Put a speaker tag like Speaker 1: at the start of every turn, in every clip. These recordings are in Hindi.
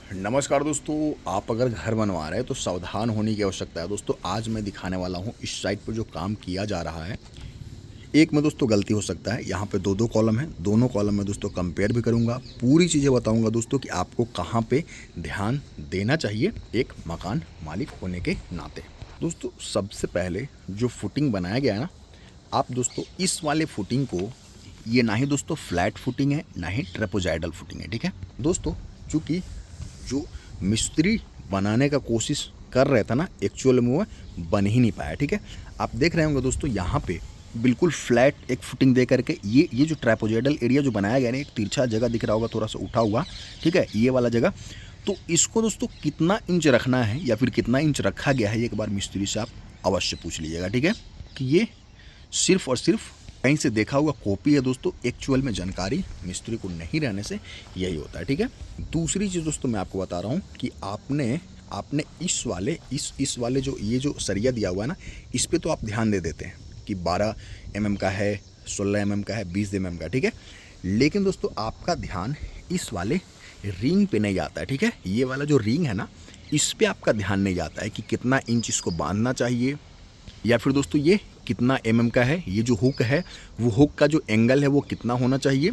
Speaker 1: नमस्कार दोस्तों, आप अगर घर बनवा रहे हैं तो सावधान होने की आवश्यकता है। दोस्तों आज मैं दिखाने वाला हूँ इस साइट पर जो काम किया जा रहा है। एक में दोस्तों गलती हो सकता है, यहाँ पे दो कॉलम है, दोनों कॉलम में दोस्तों कंपेयर भी करूँगा, पूरी चीज़ें बताऊँगा दोस्तों कि आपको कहाँ पे ध्यान देना चाहिए एक मकान मालिक होने के नाते। दोस्तों सबसे पहले जो फुटिंग बनाया गया है ना, आप दोस्तों इस वाले फुटिंग को, ये ना ही दोस्तों फ्लैट फुटिंग है ना ही ट्रेपोजाइडल फुटिंग है, ठीक है दोस्तों। चूँकि जो मिस्त्री बनाने का कोशिश कर रहा था ना, एक्चुअल में वो बन ही नहीं पाया, ठीक है। आप देख रहे होंगे दोस्तों यहाँ पे बिल्कुल फ्लैट एक फुटिंग दे करके ये जो ट्रेपोजाइडल एरिया जो बनाया गया है, एक तिरछा जगह दिख रहा होगा थोड़ा सा उठा हुआ, ठीक है, ये वाला जगह। तो इसको दोस्तों कितना इंच रखना है या फिर कितना इंच रखा गया है, एक बार मिस्त्री से आप अवश्य पूछ लीजिएगा, ठीक है। कि ये सिर्फ और सिर्फ कहीं से देखा हुआ कॉपी है दोस्तों, एक्चुअल में जानकारी मिस्त्री को नहीं रहने से यही होता है, ठीक है। दूसरी चीज़ दोस्तों मैं आपको बता रहा हूँ कि आपने इस वाले जो ये जो सरिया दिया हुआ है ना, इस पे तो आप ध्यान दे देते हैं कि 12 mm का है, 16 mm का है, 20 mm का, ठीक है। लेकिन दोस्तों आपका ध्यान इस वाले रिंग पे नहीं जाता है, ठीक है। ये वाला जो रिंग है ना, इस पे आपका ध्यान नहीं जाता है कि कितना इंच इसको बांधना चाहिए, या फिर दोस्तों ये कितना का है। ये जो हुक है, वो हुक का जो एंगल है वो कितना होना चाहिए,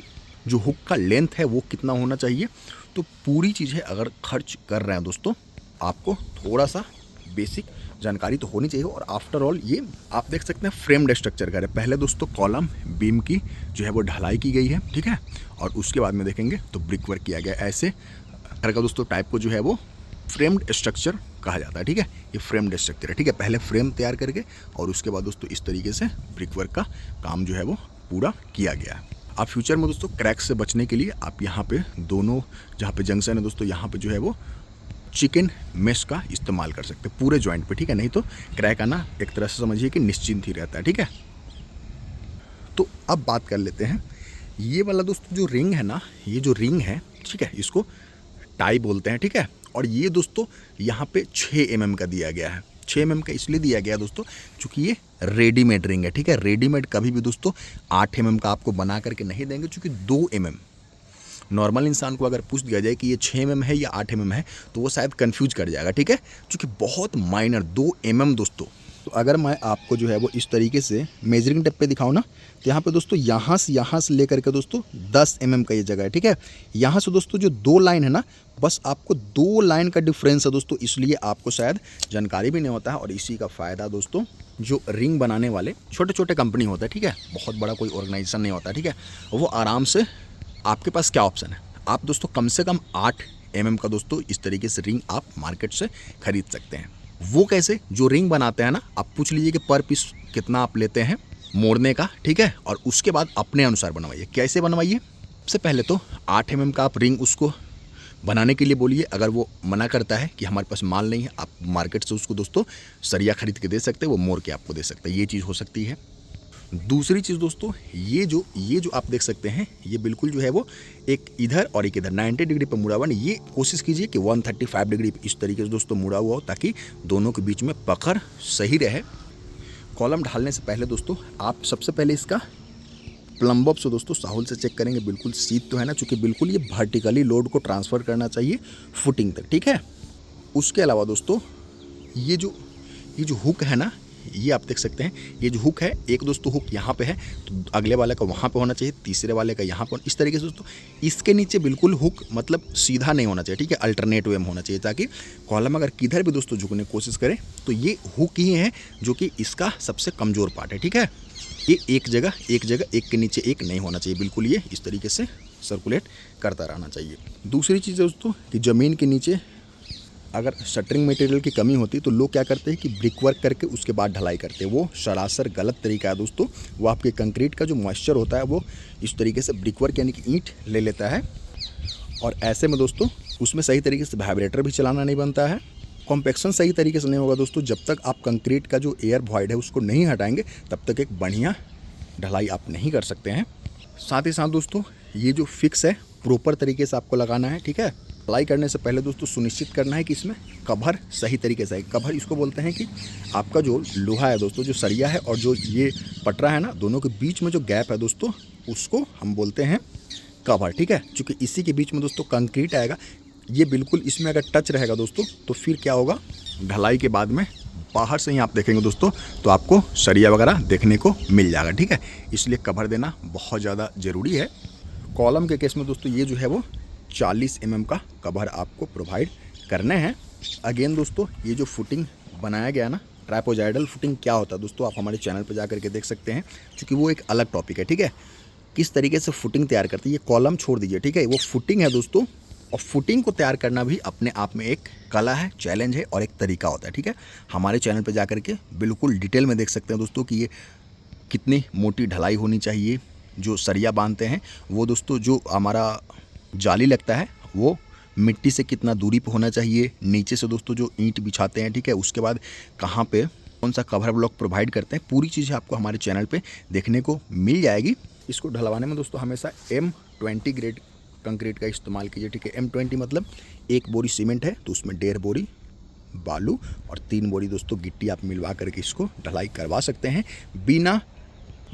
Speaker 1: जो हुक का लेंथ है वो कितना होना चाहिए। तो पूरी चीज़ें अगर खर्च कर रहे हैं दोस्तों, आपको थोड़ा सा बेसिक जानकारी तो होनी चाहिए। और आफ्टर ऑल ये आप देख सकते हैं फ्रेम्ड स्ट्रक्चर का है। पहले दोस्तों कॉलम बीम की जो है वो ढलाई की गई है, ठीक है, और उसके बाद में देखेंगे तो ब्रिक वर्क किया गया। ऐसे घर का दोस्तों टाइप को जो है वो फ्रेम्ड स्ट्रक्चर कहा जाता है, ठीक है। ये फ्रेम्ड स्ट्रक्चर है, ठीक है। पहले फ्रेम तैयार करके और उसके बाद दोस्तों इस तरीके से ब्रिक वर्क का काम जो है वो पूरा किया गया है। आप फ्यूचर में दोस्तों क्रैक से बचने के लिए आप यहाँ पे दोनों जहाँ पे जंक्शन है दोस्तों, यहाँ पे जो है वो चिकन मेश का इस्तेमाल कर सकते हैं पूरे जॉइंट पे, ठीक है। नहीं तो क्रैक आना एक तरह से समझिए कि निश्चिंत ही रहता है, ठीक है। तो अब बात कर लेते हैं ये वाला दोस्तों जो रिंग है ना, ये जो रिंग है, ठीक है, इसको टाई बोलते हैं, ठीक है। और ये दोस्तों यहाँ पे 6 mm का दिया गया है। 6 mm का इसलिए दिया गया दोस्तों क्योंकि ये रेडीमेड रिंग है, ठीक है। रेडीमेड कभी भी दोस्तों 8 mm का आपको बना करके नहीं देंगे, क्योंकि 2 mm नॉर्मल इंसान को अगर पूछ दिया जाए कि ये 6 mm है या 8 mm है तो वो शायद कंफ्यूज कर जाएगा, ठीक है, क्योंकि बहुत माइनर 2 mm दोस्तों। तो अगर मैं आपको जो है वो इस तरीके से मेजरिंग टेप पे दिखाऊँ ना, तो यहाँ पे दोस्तों यहाँ से लेकर के दोस्तों 10 mm का ये जगह है, ठीक है। यहाँ से दोस्तों जो 2 लाइन है ना, बस आपको 2 लाइन का डिफरेंस है दोस्तों, इसलिए आपको शायद जानकारी भी नहीं होता है। और इसी का फ़ायदा दोस्तों जो रिंग बनाने वाले छोटे छोटे कंपनी होता है, ठीक है, बहुत बड़ा कोई ऑर्गेनाइजेशन नहीं होता, ठीक है, वो आराम से, आपके पास क्या ऑप्शन है, आप दोस्तों कम से कम 8 mm का दोस्तों इस तरीके से रिंग आप मार्केट से खरीद सकते हैं। वो कैसे, जो रिंग बनाते हैं ना, आप पूछ लीजिए कि पर पीस कितना आप लेते हैं मोड़ने का, ठीक है, और उसके बाद अपने अनुसार बनवाइए। कैसे बनवाइए, सबसे पहले तो 8 mm का आप रिंग उसको बनाने के लिए बोलिए। अगर वो मना करता है कि हमारे पास माल नहीं है, आप मार्केट से उसको दोस्तों सरिया खरीद के दे सकते हैं, वो मोड़ के आपको दे सकते हैं, ये चीज़ हो सकती है। दूसरी चीज़ दोस्तों, ये जो आप देख सकते हैं, ये बिल्कुल जो है वो एक इधर और एक इधर 90 डिग्री पर मुड़ा हुआ नहीं, ये कोशिश कीजिए कि 135 डिग्री इस तरीके से दोस्तों मुड़ा हुआ हो, ताकि दोनों के बीच में पकड़ सही रहे। कॉलम ढालने से पहले दोस्तों आप सबसे पहले इसका प्लम्ब से दोस्तों साहुल से चेक करेंगे बिल्कुल सीध तो है ना, चूँकि बिल्कुल ये वर्टिकली लोड को ट्रांसफ़र करना चाहिए फुटिंग तक, ठीक है। उसके अलावा दोस्तों ये जो हुक है ना, ये आप देख सकते हैं, ये जो हुक है, एक दोस्तों हुक यहाँ पे है तो अगले वाले का वहाँ पे होना चाहिए, तीसरे वाले का यहाँ पर, इस तरीके से दोस्तों इसके नीचे बिल्कुल हुक मतलब सीधा नहीं होना चाहिए, ठीक है, अल्टरनेट वे में होना चाहिए, ताकि कॉलम अगर किधर भी दोस्तों झुकने की कोशिश करे तो ये हुक ही है जो कि इसका सबसे कमज़ोर पार्ट है, ठीक है। ये एक जगह एक के नीचे एक नहीं होना चाहिए, बिल्कुल ये इस तरीके से सर्कुलेट करता रहना चाहिए। दूसरी चीज़ दोस्तों कि ज़मीन के नीचे अगर शटरिंग मटेरियल की कमी होती तो लोग क्या करते हैं कि ब्रिक वर्क करके उसके बाद ढलाई करते हैं, वो सरासर गलत तरीका है दोस्तों। वो आपके कंक्रीट का जो मॉइस्चर होता है वो इस तरीके से ब्रिक वर्क यानी कि ईंट ले लेता है, और ऐसे में दोस्तों उसमें सही तरीके से वाइब्रेटर भी चलाना नहीं बनता है, कॉम्पैक्शन सही तरीके से नहीं होगा दोस्तों। जब तक आप कंक्रीट का जो एयर वॉइड है उसको नहीं हटाएंगे तब तक एक बढ़िया ढलाई आप नहीं कर सकते हैं। साथ ही साथ दोस्तों ये जो फिक्स है प्रॉपर तरीके से आपको लगाना है, ठीक है। अप्लाई करने से पहले दोस्तों सुनिश्चित करना है कि इसमें कवर सही तरीके से है। कवर इसको बोलते हैं कि आपका जो लोहा है दोस्तों, जो सरिया है और जो ये पटरा है ना, दोनों के बीच में जो गैप है दोस्तों, उसको हम बोलते हैं कवर, ठीक है। चूँकि इसी के बीच में दोस्तों कंक्रीट आएगा, ये बिल्कुल इसमें अगर टच रहेगा दोस्तों तो फिर क्या होगा, ढलाई के बाद में बाहर से ही आप देखेंगे दोस्तों तो आपको सरिया वगैरह देखने को मिल जाएगा, ठीक है। इसलिए कवर देना बहुत ज़्यादा ज़रूरी है। कॉलम के केस में दोस्तों ये जो है वो 40 mm का कवर आपको प्रोवाइड करने हैं। अगेन दोस्तों ये जो फुटिंग बनाया गया ना, ट्राइपोजाइडल फुटिंग क्या होता है दोस्तों, आप हमारे चैनल पर जा करके देख सकते हैं, क्योंकि वो एक अलग टॉपिक है, ठीक है। किस तरीके से फुटिंग तैयार करते हैं, ये कॉलम छोड़ दीजिए, ठीक है, वो फुटिंग है दोस्तों। और फुटिंग को तैयार करना भी अपने आप में एक कला है, चैलेंज है और एक तरीका होता है, ठीक है। हमारे चैनल पर जा करके बिल्कुल डिटेल में देख सकते हैं दोस्तों कि ये कितनी मोटी ढलाई होनी चाहिए। जो सरिया बांधते हैं वो दोस्तों, जो हमारा जाली लगता है वो मिट्टी से कितना दूरी पे होना चाहिए, नीचे से दोस्तों जो ईंट बिछाते हैं, ठीक है, उसके बाद कहाँ पे कौन सा कवर ब्लॉक प्रोवाइड करते हैं, पूरी चीज़ें आपको हमारे चैनल पे देखने को मिल जाएगी। इसको ढलवाने में दोस्तों हमेशा M20 ग्रेड कंक्रीट का इस्तेमाल कीजिए, ठीक है। M20 मतलब 1 बोरी सीमेंट है तो उसमें 1.5 बोरी बालू और 3 बोरी दोस्तों गिट्टी आप मिलवा करके इसको ढलाई करवा सकते हैं। बिना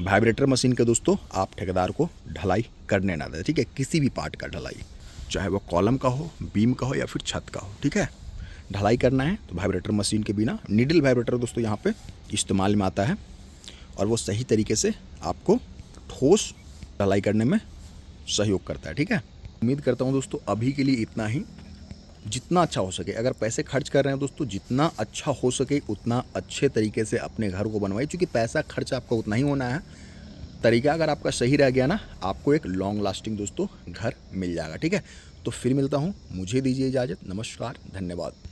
Speaker 1: वाइब्रेटर मशीन के दोस्तों आप ठेकेदार को ढलाई करने ना दें, ठीक है। किसी भी पार्ट का ढलाई, चाहे वो कॉलम का हो, बीम का हो या फिर छत का हो, ठीक है, ढलाई करना है तो वाइब्रेटर मशीन के बिना, नीडल वाइब्रेटर दोस्तों यहाँ पे इस्तेमाल में आता है और वो सही तरीके से आपको ठोस ढलाई करने में सहयोग करता है, ठीक है। उम्मीद करता हूँ दोस्तों अभी के लिए इतना ही। जितना अच्छा हो सके, अगर पैसे खर्च कर रहे हैं दोस्तों, जितना अच्छा हो सके उतना अच्छे तरीके से अपने घर को बनवाइए, क्योंकि पैसा खर्च आपका उतना ही होना है। तरीका अगर आपका सही रह गया ना, आपको एक लॉन्ग लास्टिंग दोस्तों घर मिल जाएगा, ठीक है। तो फिर मिलता हूँ, मुझे दीजिए इजाज़त, नमस्कार, धन्यवाद।